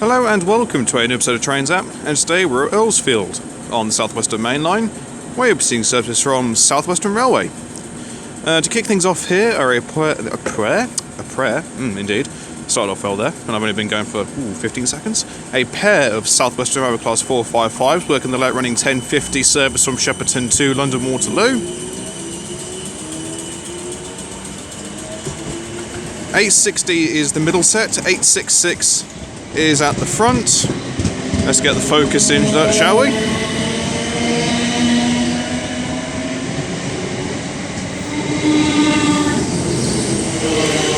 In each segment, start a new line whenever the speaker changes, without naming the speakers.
Hello and welcome to a new episode of Trains App, and today we're at Earlsfield on the South Western Mainline, where you'll be seeing services from South Western Railway. To kick things off here are a prayer, indeed, started off well there, and I've only been going for 15 seconds. A pair of South Western Railway Class 455s working the late running 1050 service from Shepperton to London Waterloo. 860 is the middle set, 866 is at the front. Let's get the focus in, shall we?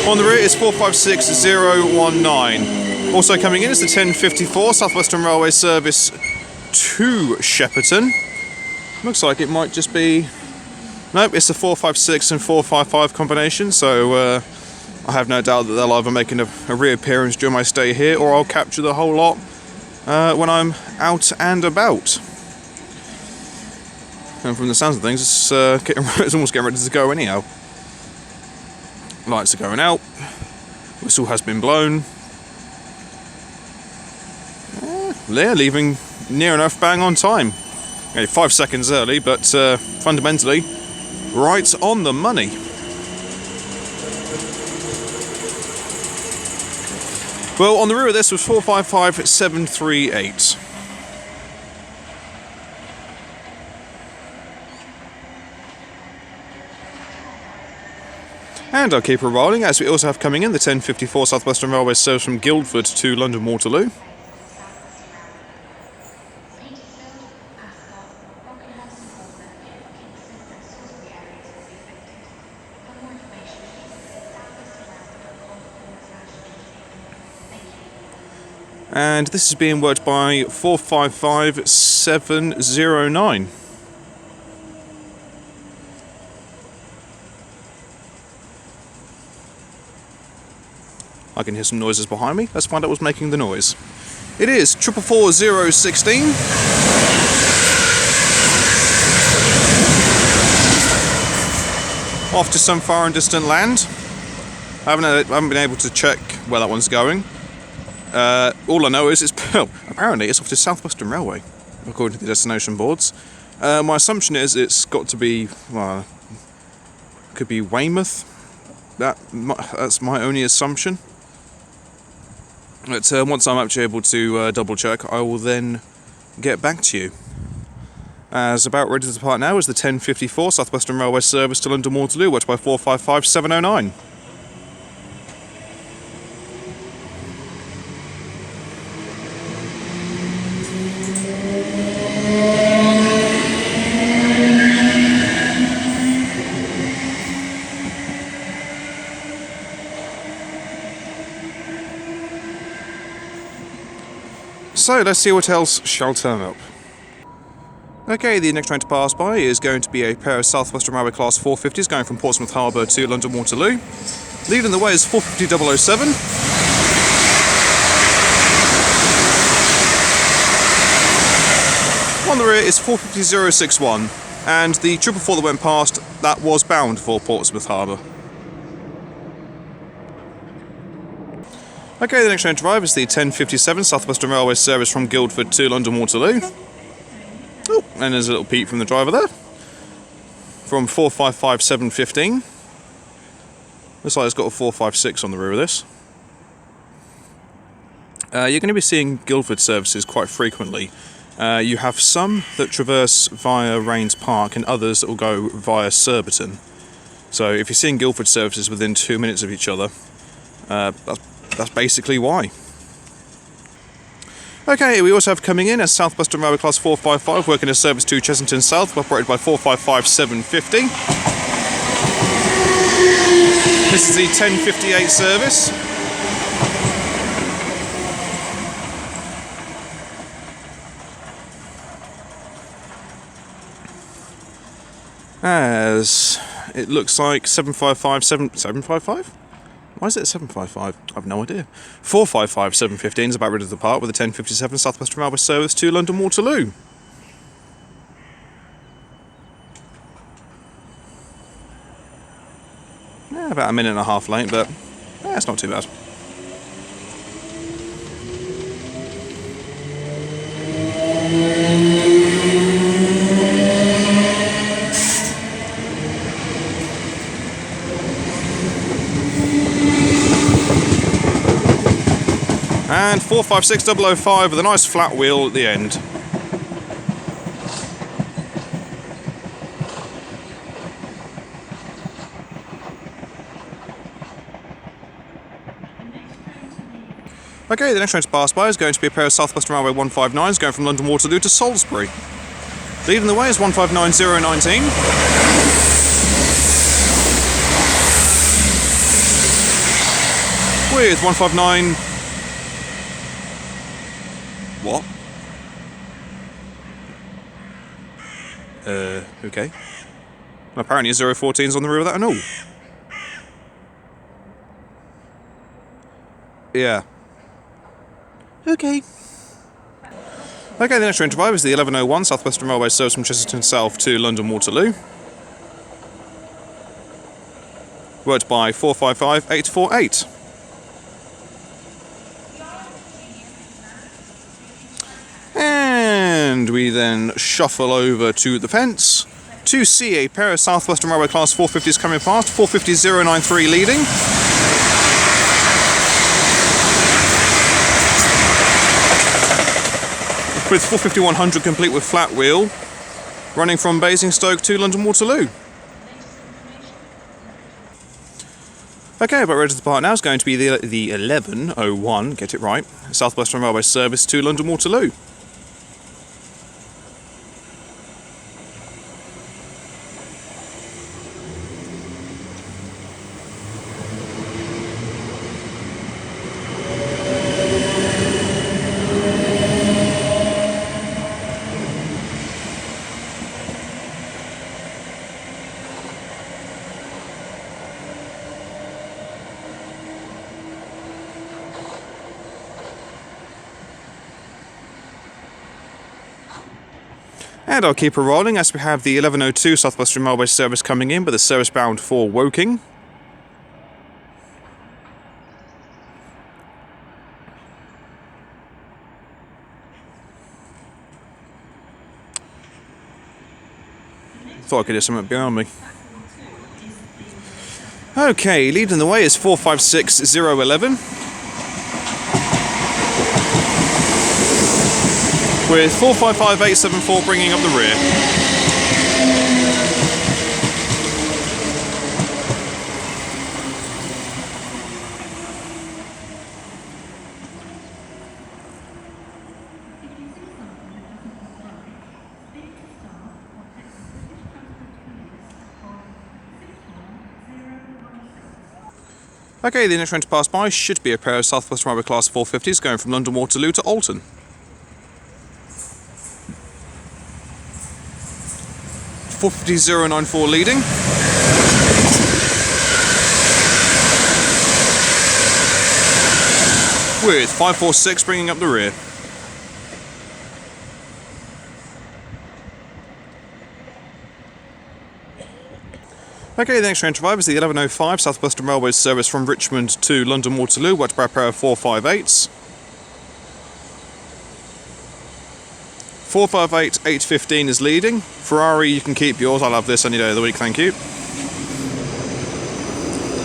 On the rear is 456019. Also coming in is the 1054 South Western Railway service to Shepperton. Looks like it might just be... Nope, it's the 456 and 455 combination, so I have no doubt that they'll either make a reappearance during my stay here, or I'll capture the whole lot when I'm out and about. And from the sounds of things, it's almost getting ready to go anyhow. Lights are going out. Whistle has been blown. They're leaving near enough bang on time. 5 seconds early, but fundamentally, right on the money. Well, on the rear of this was 455738. And I'll keep her rolling, as we also have coming in the 1054 South Western Railway service from Guildford to London Waterloo. And this is being worked by 455709. I can hear some noises behind me. Let's find out what's making the noise. It is 444016. Off to some far and distant land. I haven't been able to check where that one's going. All I know is apparently it's off to South Western Railway, according to the destination boards. My assumption is it's got to be, could be Weymouth. That's my only assumption. But once I'm actually able to double check, I will then get back to you. As about ready to depart now is the 1054 South Western Railway service to London Waterloo, worked by 455709. So let's see what else shall turn up. Okay, the next train to pass by is going to be a pair of South Western Railway Class 450s going from Portsmouth Harbour to London Waterloo. Leading the way is 450007. On the rear is 450061, and the 444 that went past, that was bound for Portsmouth Harbour. Okay, the next train to arrive is the 1057 South Western Railway service from Guildford to London Waterloo. Oh, and there's a little peep from the driver there. From 455715. Looks like it's got a 456 on the rear of this. You're going to be seeing Guildford services quite frequently. You have some that traverse via Rains Park and others that will go via Surbiton. So if you're seeing Guildford services within 2 minutes of each other, that's basically why. Okay, we also have coming in a South Western Railway Class 455 working a service to Chessington South, operated by 455750. This is the 1058 service. As it looks like 755. Why is it 755? I've no idea. 455715 is about ready to depart with the 1057 South Western Railway service to London Waterloo. About a minute and a half late, but it's not too bad. And 456005 with a nice flat wheel at the end. Okay, the next train to pass by is going to be a pair of South Western Railway 159s going from London Waterloo to Salisbury. Leading the way is 159019. With 159... What? Okay. Apparently 014's on the rear of that and all. Yeah. Okay. Okay, the next train to arrive is the 1101 South Western Railway service from Chessington South to London Waterloo. Worked by 455848. And we then shuffle over to the fence to see a pair of South Western Railway Class 450s coming past, 450093 leading. With 45100 complete with flat wheel, running from Basingstoke to London Waterloo. Okay, about ready to depart now is going to be the 1101, get it right, South Western Railway service to London Waterloo. And I'll keep her rolling as we have the 1102 South Western Railway service coming in with a service bound for Woking. Thought I could hear something behind me. Okay, leading the way is 456011. With 455874 bringing up the rear. Okay, the next train to pass by should be a pair of South Western Railway Class 450s going from London Waterloo to Alton. 450094 leading. With 546 bringing up the rear. Okay, the next train to arrive is the 1105 South Western Railway service from Richmond to London Waterloo, worked by a pair of 458s. 458815 is leading. Ferrari, you can keep yours. I'll have this any day of the week, thank you.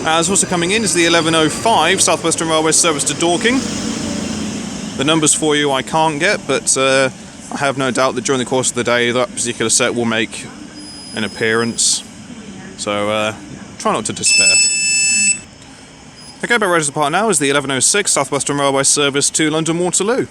As also coming in is the 1105 South Western Railway service to Dorking. The numbers for you I can't get, but I have no doubt that during the course of the day that particular set will make an appearance. So try not to despair. Okay, about ready to depart now is the 1106 South Western Railway service to London Waterloo.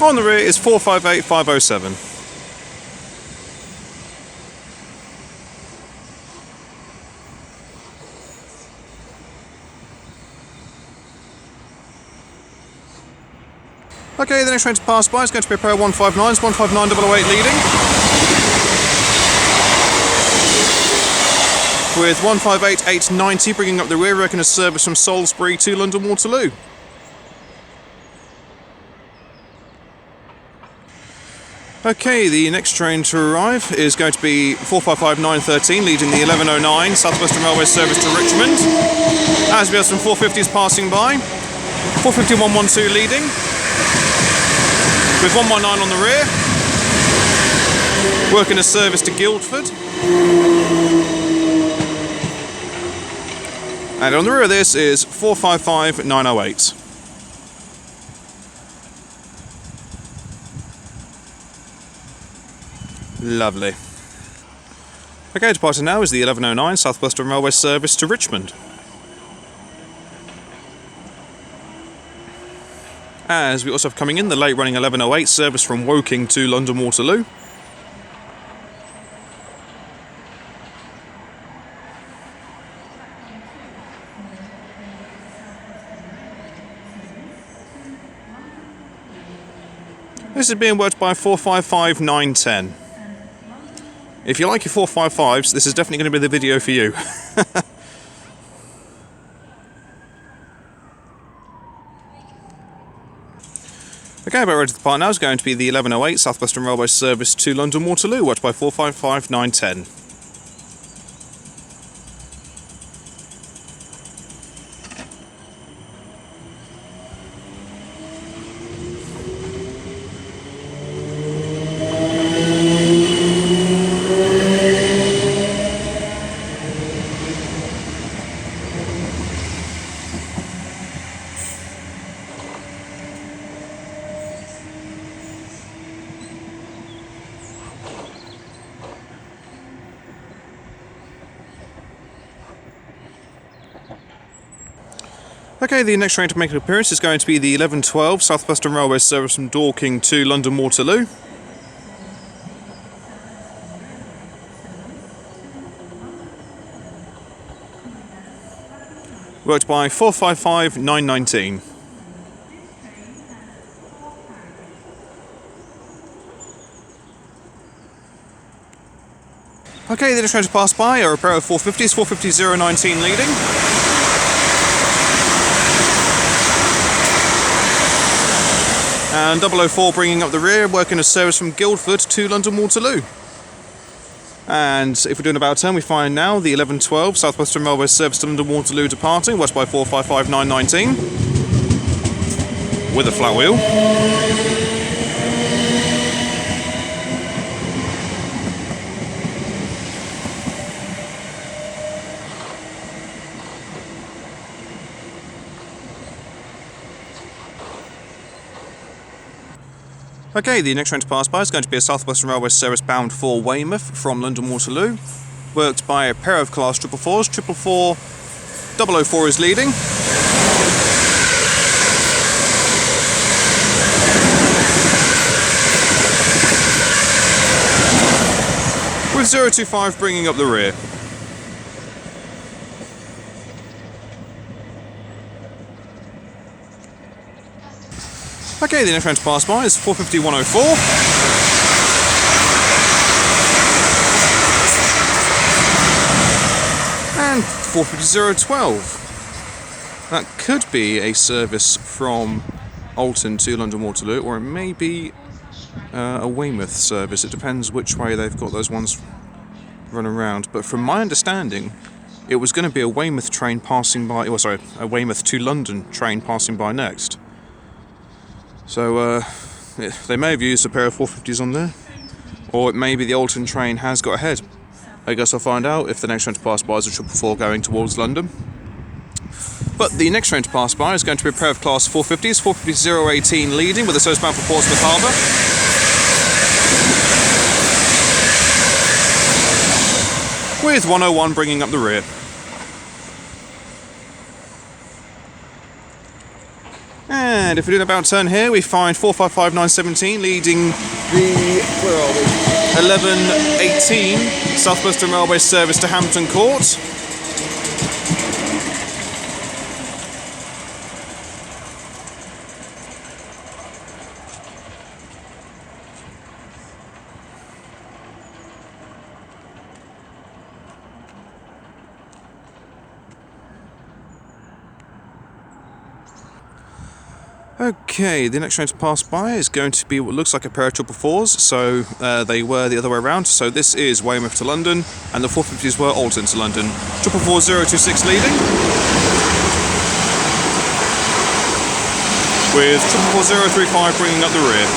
On the rear is 458507. Okay, the next train to pass by is going to be a pair of 159s, 15908 leading. With 158890 bringing up the rear, wrecking a service from Salisbury to London Waterloo. Okay, the next train to arrive is going to be 455913, leading the 1109 South Western Railway service to Richmond. As we have some 450s passing by, 450112 leading, with 119 on the rear, working a service to Guildford. And on the rear of this is 455908. Lovely. Okay, departing now is the 1109 South Western Railway service to Richmond. As we also have coming in the late running 1108 service from Woking to London Waterloo. This is being worked by 455910. If you like your 455s, this is definitely going to be the video for you. Okay, about ready to depart now is going to be the 1108 South Western Railway service to London Waterloo, watched by 455910. Okay, the next train to make an appearance is going to be the 1112 South Western Railway service from Dorking to London Waterloo. Worked by 455919. Okay, the next train to pass by are a pair of 450s, 450019 leading. And 004 bringing up the rear, working a service from Guildford to London Waterloo. And if we're doing about turn, we find now the 1112 South Western Railway service to London Waterloo departing, watched by 455919, with a flat wheel. Okay, the next train to pass by is going to be a South Western Railway service bound for Weymouth from London Waterloo, worked by a pair of class 444s. 444 004 is leading. With 025 bringing up the rear. Okay, the next train to pass by is 450104. And 450012. That could be a service from Alton to London Waterloo, or it may be a Weymouth service. It depends which way they've got those ones run around. But from my understanding, it was going to be a Weymouth train passing by, oh sorry, a Weymouth to London train passing by next. So they may have used a pair of 450s on there, or it may be the Alton train has got ahead. I guess I'll find out if the next train to pass by is a 444 going towards London. But the next train to pass by is going to be a pair of class 450s, 450018 leading, with a service bound for Portsmouth Harbour. With 101 bringing up the rear. And if we do an about turn here, we find 455917 leading the 1118 South Western Railway service to Hampton Court. Okay, the next train to pass by is going to be what looks like a pair of 444s, so they were the other way around. So this is Weymouth to London, and the 450s were Alton to London. 444026 leading, with 444035 bringing up the rear.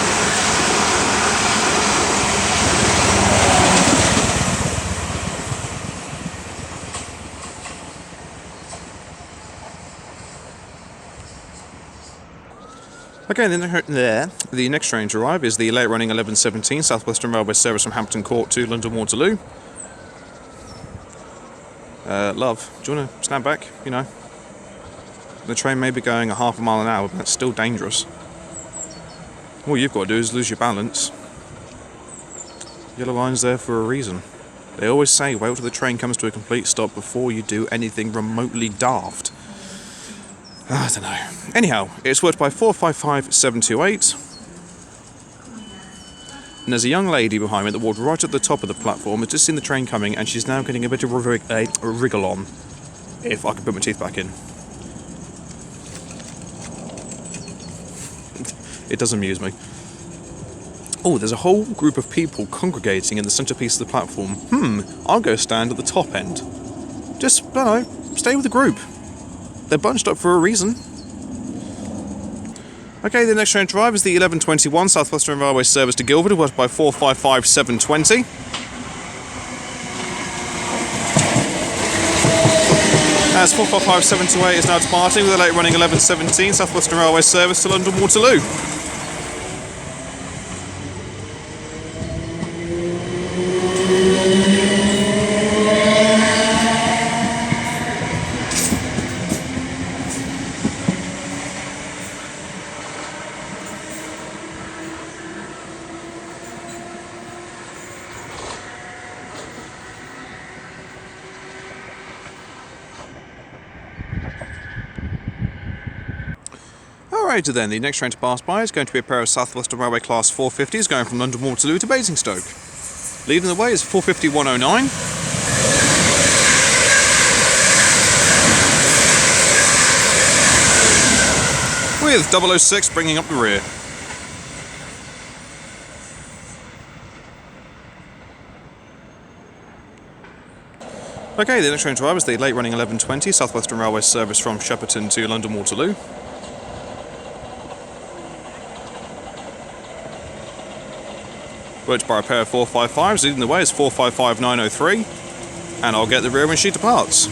Okay, the next train to arrive is the late running 1117 South Western Railway service from Hampton Court to London Waterloo. Love, do you want to stand back? You know, the train may be going a half a mile an hour, but that's still dangerous. All you've got to do is lose your balance. Yellow line's there for a reason. They always say wait till the train comes to a complete stop before you do anything remotely daft. I don't know. Anyhow, it's worked by 455728. And there's a young lady behind me that walked right at the top of the platform, has just seen the train coming, and she's now getting a bit of a wriggle on. If I can put my teeth back in. It does amuse me. Oh, there's a whole group of people congregating in the centrepiece of the platform. I'll go stand at the top end. Just, I don't know, stay with the group. They're bunched up for a reason. Okay, the next train to arrive is the 1121 South Western Railway service to Guildford, worked by 455720. As 455728 is now departing with the late running 1117 South Western Railway service to London Waterloo. Alright then, the next train to pass by is going to be a pair of South Western Railway Class 450s going from London Waterloo to Basingstoke. Leading the way is 450109. With 006 bringing up the rear. Okay, the next train to arrive is the late running 1120 South Western Railway service from Shepperton to London Waterloo. Worked by a pair of 455s, leading the way is 455903, and I'll get the rear when she departs.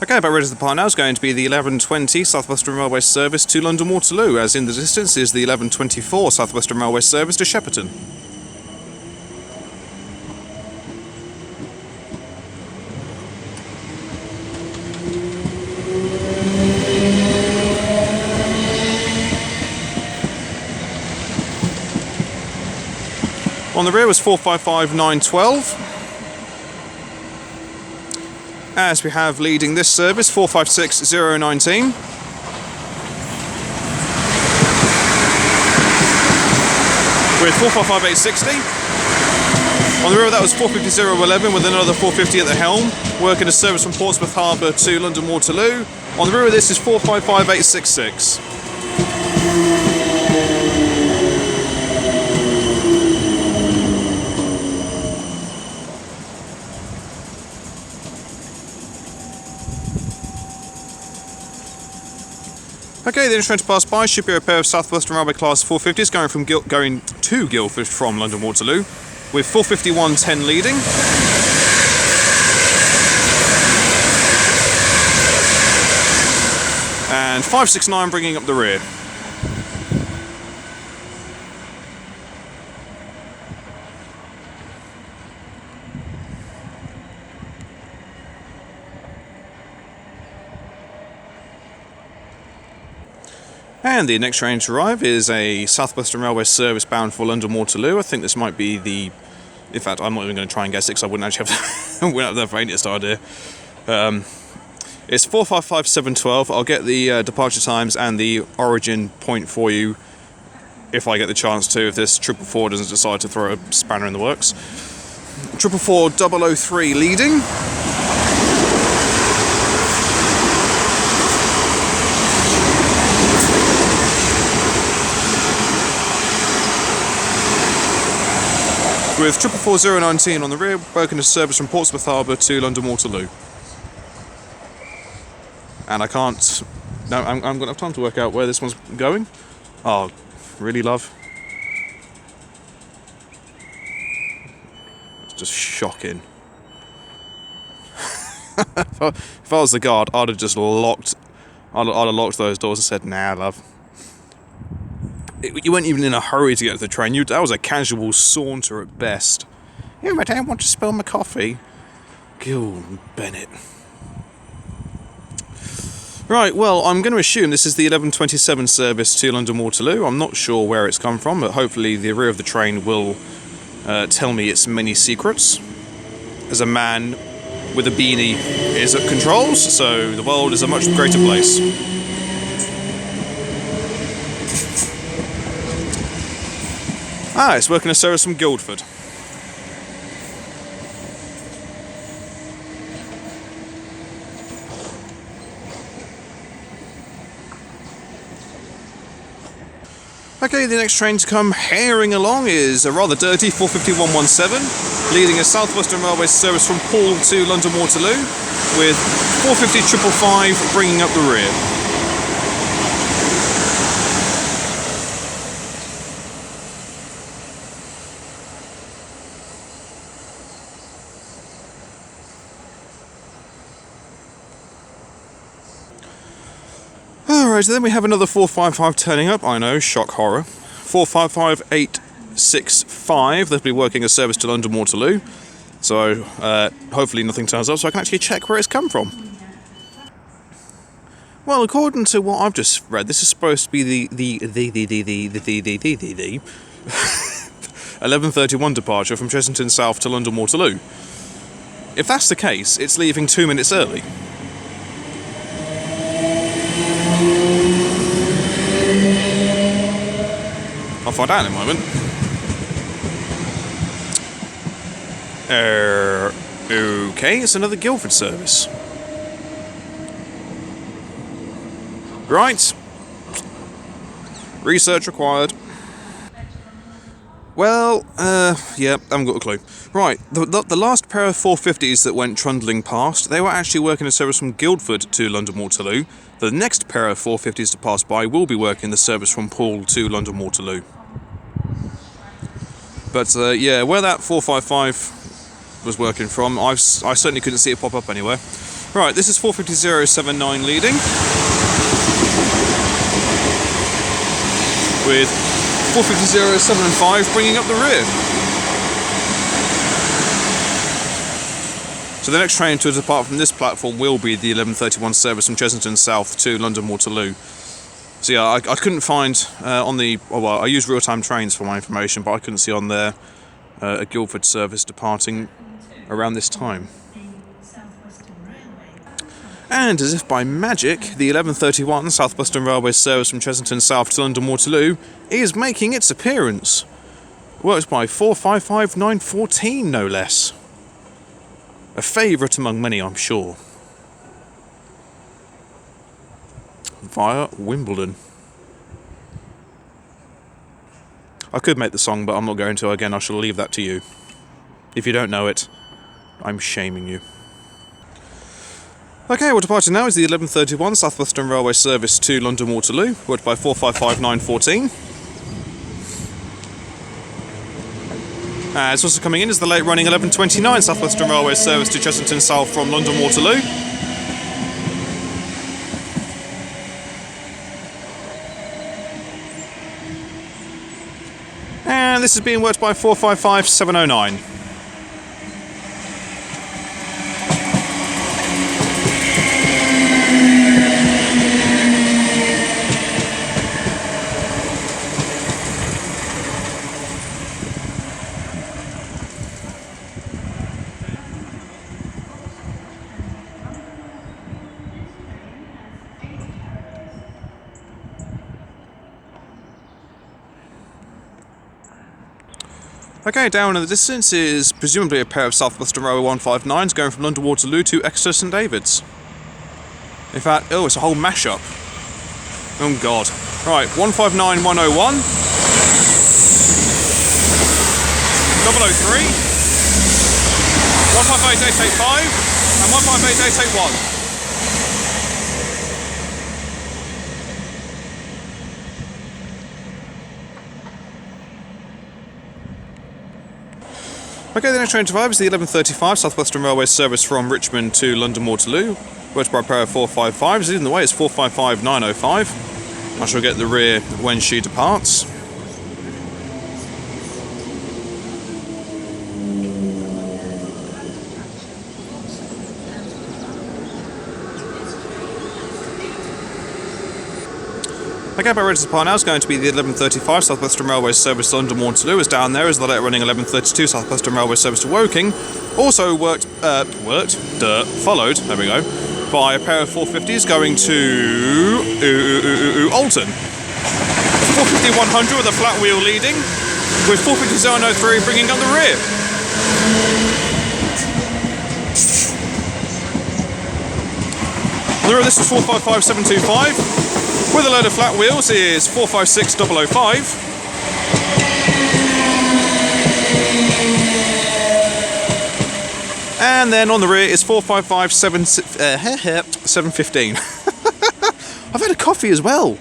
Okay, about ready to depart now is going to be the 1120 South Western Railway service to London Waterloo, as in the distance is the 1124 South Western Railway service to Shepperton. On the rear was 455912. As we have leading this service 456019. With 455860. On the rear of that was 450011 with another 450 at the helm, working a service from Portsmouth Harbour to London Waterloo. On the rear of this is 455866. Okay, the next train to pass by should be a pair of South Western Railway Class 450s going to Guildford from London Waterloo, with 45110 leading. And 569 bringing up the rear. And the next train to arrive is a South Western Railway service bound for London Waterloo. I think this might be the... In fact, I'm not even going to try and guess it because I wouldn't actually have the faintest idea. It's 455712. I'll get the departure times and the origin point for you if I get the chance to, if this 444 doesn't decide to throw a spanner in the works. 444 003 leading. With 444 019 on the rear, working a service from Portsmouth Harbour to London Waterloo. And I can't... No, I'm going to have time to work out where this one's going. Oh, really, love? It's just shocking. If I was the guard, I'd have just locked... I'd have locked those doors and said, nah, love. You weren't even in a hurry to get to the train. That was a casual saunter at best. Yeah, I don't want to spill my coffee. Gil Bennett. Right, well, I'm going to assume this is the 11:27 service to London Waterloo. I'm not sure where it's come from, but hopefully the rear of the train will tell me its many secrets. As a man with a beanie is at controls, so the world is a much greater place. Ah, it's working a service from Guildford. Okay, the next train to come herring along is a rather dirty 45117, leading a South Western Railway service from Poole to London Waterloo, with 450 555 bringing up the rear. Alright, so then we have another 455 turning up. I know, shock horror. 455865. They'll be working a service to London Waterloo. So, hopefully nothing turns up so I can actually check where it's come from. Well, according to what I've just read, this is supposed to be the 11:31 departure from Chessington South to London Waterloo. If that's the case, it's leaving 2 minutes early. I'll find out in a moment. Okay, it's another Guildford service. Right. Research required. Well, yeah, I haven't got a clue. Right, the last pair of 450s that went trundling past, they were actually working a service from Guildford to London Waterloo. The next pair of 450s to pass by will be working the service from Poole to London Waterloo. But, yeah, where that 455 was working from, I certainly couldn't see it pop up anywhere. Right, this is 450-079 leading, with 450-075 bringing up the rear. So the next train to depart from this platform will be the 11:31 service from Chessington South to London Waterloo. So yeah, I couldn't find on the... well, I use real-time trains for my information, but I couldn't see on there a Guildford service departing around this time. And as if by magic, the 11:31 South Western Railway service from Chessington South to London Waterloo is making its appearance. Worked by 455914, no less. A favourite among many, I'm sure. Via Wimbledon. I could make the song, but I'm not going to. Again, I shall leave that to you. If you don't know it, I'm shaming you. Okay, well, departing now is the 11:31 South Western Railway service to London Waterloo, worked by 455914. It's also coming in is the late running 11:29 South Western Railway service to Chessington South from London Waterloo. And this is being worked by 455709. Okay, down in the distance is presumably a pair of South Western Railway 159s going from London Waterloo to Exeter St David's. In fact, oh, it's a whole mashup. Oh god. Right, 159 101, 003, 158 885, and 158 881. Okay, the next train to arrive is the 11:35 South Western Railway service from Richmond to London Waterloo, worked by a pair of 455s. Leading the way is 455 905. I shall get the rear when she departs. Okay, by ready to depart now is going to be the 11:35 South Western Railway service to London Waterloo. Is down there is the late running 11:32 South Western Railway service to Woking. Also followed, there we go, by a pair of 450s going to Alton. 450-100 with a flat wheel leading, with 450-003 bringing up the rear. The rear of this is 455-725. With a load of flat wheels is 456-005. And then on the rear is 455-715. I've had a coffee as well.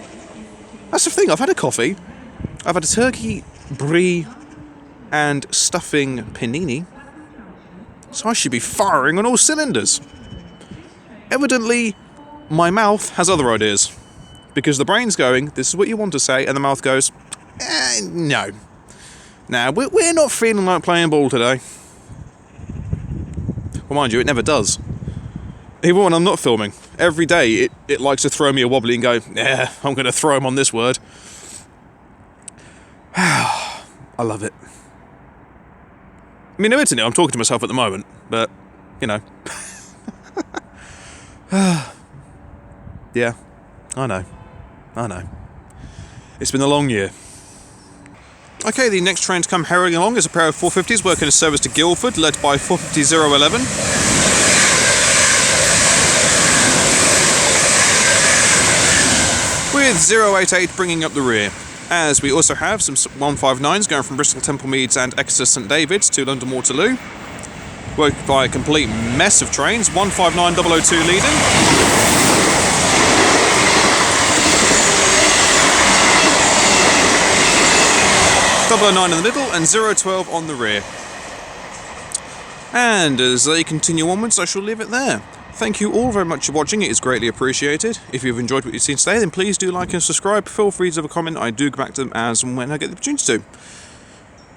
That's the thing, I've had a coffee. I've had a turkey, brie, and stuffing panini. So I should be firing on all cylinders. Evidently, my mouth has other ideas. Because the brain's going, this is what you want to say, and the mouth goes, no. Nah, we're not feeling like playing ball today. Well, mind you, it never does. Even when I'm not filming. Every day, it likes to throw me a wobbly and go, yeah, I'm going to throw him on this word. I love it. I mean, admittedly, I'm talking to myself at the moment, but, you know. Yeah, I know. It's been a long year. Okay, the next train to come harrowing along is a pair of 450s working a service to Guildford, led by 450-011. With 088 bringing up the rear. As we also have some 159s going from Bristol Temple Meads and Exeter St David's to London Waterloo. Worked by a complete mess of trains, 159-002 leading. 009 in the middle and 012 on the rear. And as they continue onwards, I shall leave it there. Thank you all very much for watching, it is greatly appreciated. If you've enjoyed what you've seen today, then please do like and subscribe. Feel free to leave a comment, I do go back to them as and when I get the opportunity to.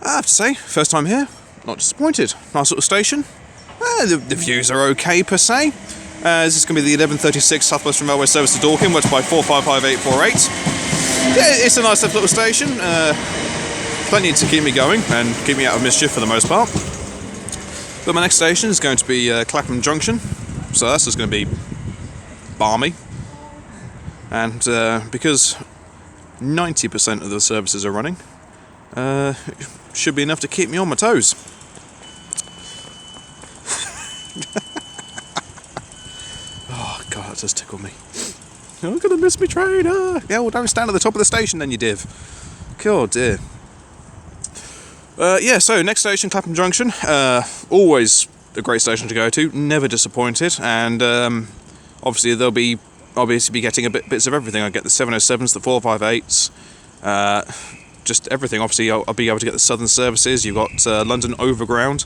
I have to say, first time here, not disappointed. Nice little station. The views are okay per se. This is going to be the 11:36 South Western Railway service to Dorking, worked by 455848. Yeah, it's a nice little station. Plenty to keep me going and keep me out of mischief for the most part. But my next station is going to be Clapham Junction, so that's just going to be balmy. And because 90% of the services are running, it should be enough to keep me on my toes. Oh god, that just tickled me. I'm gonna miss me train. Yeah, well, don't stand at the top of the station then, you div. God dear. Yeah, so next station, Clapham Junction. Always a great station to go to, never disappointed, and obviously I'll be getting bits of everything. I get the 707s, the 458s, just everything. Obviously I'll be able to get the southern services. You've got London Overground,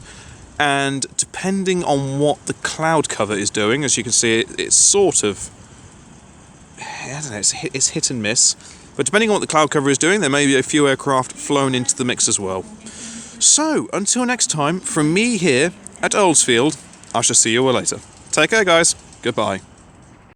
and depending on what the cloud cover is doing, as you can see, it's sort of, I don't know, it's hit and miss. But depending on what the cloud cover is doing, there may be a few aircraft flown into the mix as well. So, until next time, from me here at Earlsfield, I shall see you all later. Take care, guys. Goodbye.